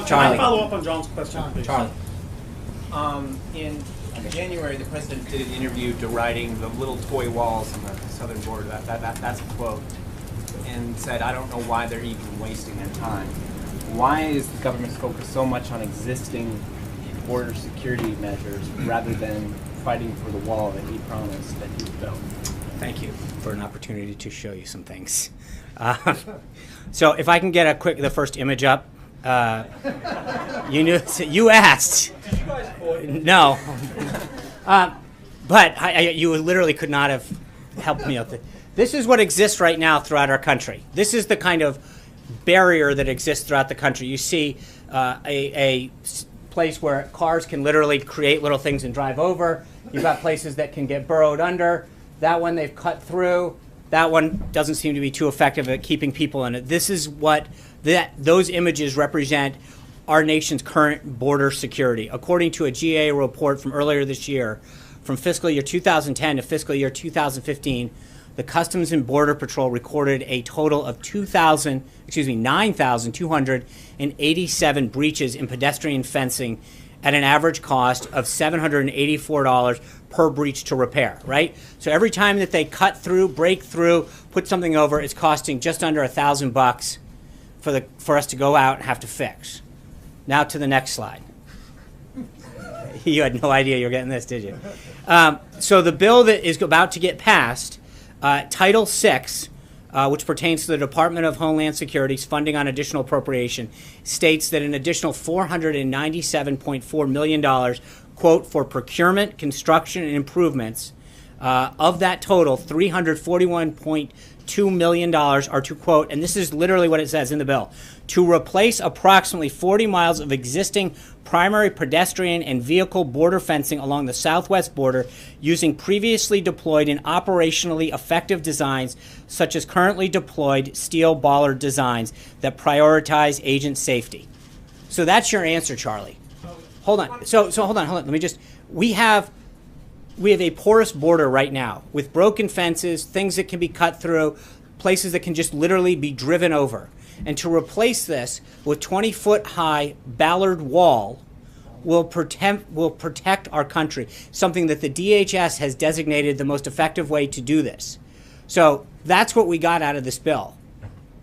Can I follow up on John's question, please? Charlie. In January, the president did an interview deriding the little toy walls on the southern border. That's a quote. And said, I don't know why they're even wasting their time. Why is the government focused so much on existing border security measures rather than fighting for the wall that he promised that he would build? Thank you for an opportunity to show you some things. So if I can get the first image up. You asked. Did you guys avoid? No. But you literally could not have helped me out. This is what exists right now throughout our country. This is the kind of barrier that exists throughout the country. You see a place where cars can literally create little things and drive over. You've got places that can get burrowed under. That one they've cut through. That one doesn't seem to be too effective at keeping people in it. This is what those images represent our nation's current border security. According to a GA report from earlier this year, from fiscal year 2010 to fiscal year 2015, the Customs and Border Patrol recorded a total of 9,287 breaches in pedestrian fencing at an average cost of $784 per breach to repair, right? So every time that they cut through, break through, put something over, it's costing just under $1,000 for us to go out and have to fix. Now to the next slide. You had no idea you were getting this, did you? So the bill that is about to get passed, Title VI, which pertains to the Department of Homeland Security's funding on additional appropriation, states that an additional $497.4 million, quote, for procurement, construction, and improvements. Of that total, $341.2 million are to, quote, and this is literally what it says in the bill, to replace approximately 40 miles of existing primary pedestrian and vehicle border fencing along the southwest border using previously deployed and operationally effective designs such as currently deployed steel bollard designs that prioritize agent safety. So that's your answer, Charlie. Hold on. So hold on. Let me just, we have a porous border right now with broken fences, things that can be cut through, places that can just literally be driven over. And to replace this with 20-foot high Ballard wall will protect our country, something that the DHS has designated the most effective way to do this. So that's what we got out of this bill.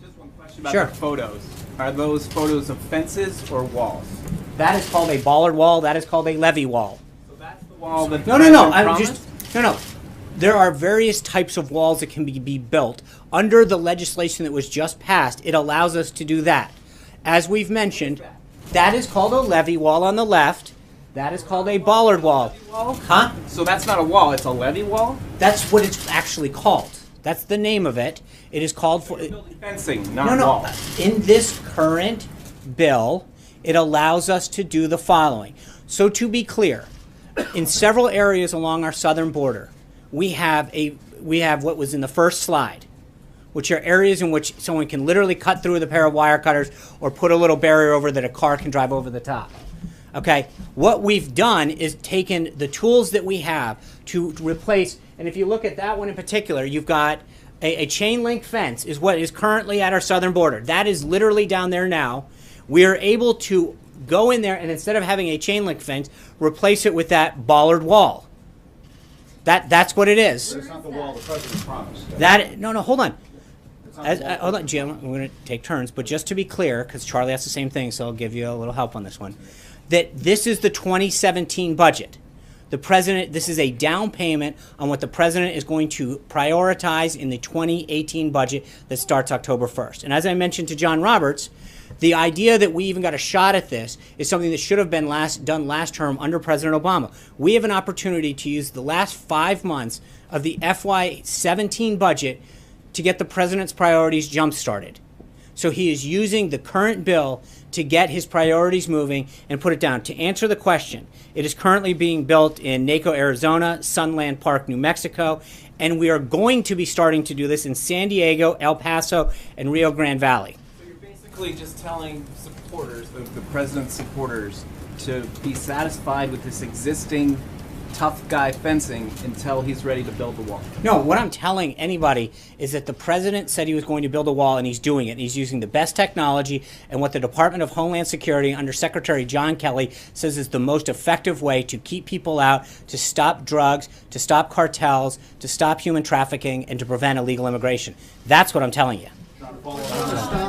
Just one question about the photos. Are those photos of fences or walls? That is called a Ballard wall. That is called a levee wall. So that's the wall that No. There are various types of walls that can be built. Under the legislation that was just passed, it allows us to do that. As we've mentioned, that is called a levee wall on the left. That is called a Ballard wall. Huh? So that's not a wall, it's a levee wall? That's what it's actually called. That's the name of it. It is called for fencing, not wall. In this current bill, it allows us to do the following. So to be clear, in several areas along our southern border, we have what was in the first slide, which are areas in which someone can literally cut through with a pair of wire cutters or put a little barrier over that a car can drive over the top. Okay, what we've done is taken the tools that we have to replace, and if you look at that one in particular, you've got a chain link fence is what is currently at our southern border. That is literally down there now. We are able to go in there and instead of having a chain link fence, replace it with that Ballard wall. That's what it is. But it's not the wall the president promised. Hold on. Hold on, Jim. We're going to take turns, but just to be clear, because Charlie asked the same thing, so I'll give you a little help on this one. That this is the 2017 budget. The president, this is a down payment on what the president is going to prioritize in the 2018 budget that starts October 1st. And as I mentioned to John Roberts, the idea that we even got a shot at this is something that should have been done last term under President Obama. We have an opportunity to use the last 5 months of the FY17 budget to get the president's priorities jump-started. So he is using the current bill to get his priorities moving and put it down. To answer the question, it is currently being built in Naco, Arizona, Sunland Park, New Mexico, and we are going to be starting to do this in San Diego, El Paso, and Rio Grande Valley. So you're basically just telling supporters, the president's supporters, to be satisfied with this existing tough guy fencing until he's ready to build the wall. No, what I'm telling anybody is that the president said he was going to build a wall, and he's doing it. And he's using the best technology and what the Department of Homeland Security under Secretary John Kelly says is the most effective way to keep people out, to stop drugs, to stop cartels, to stop human trafficking, and to prevent illegal immigration. That's what I'm telling you. John, follow up.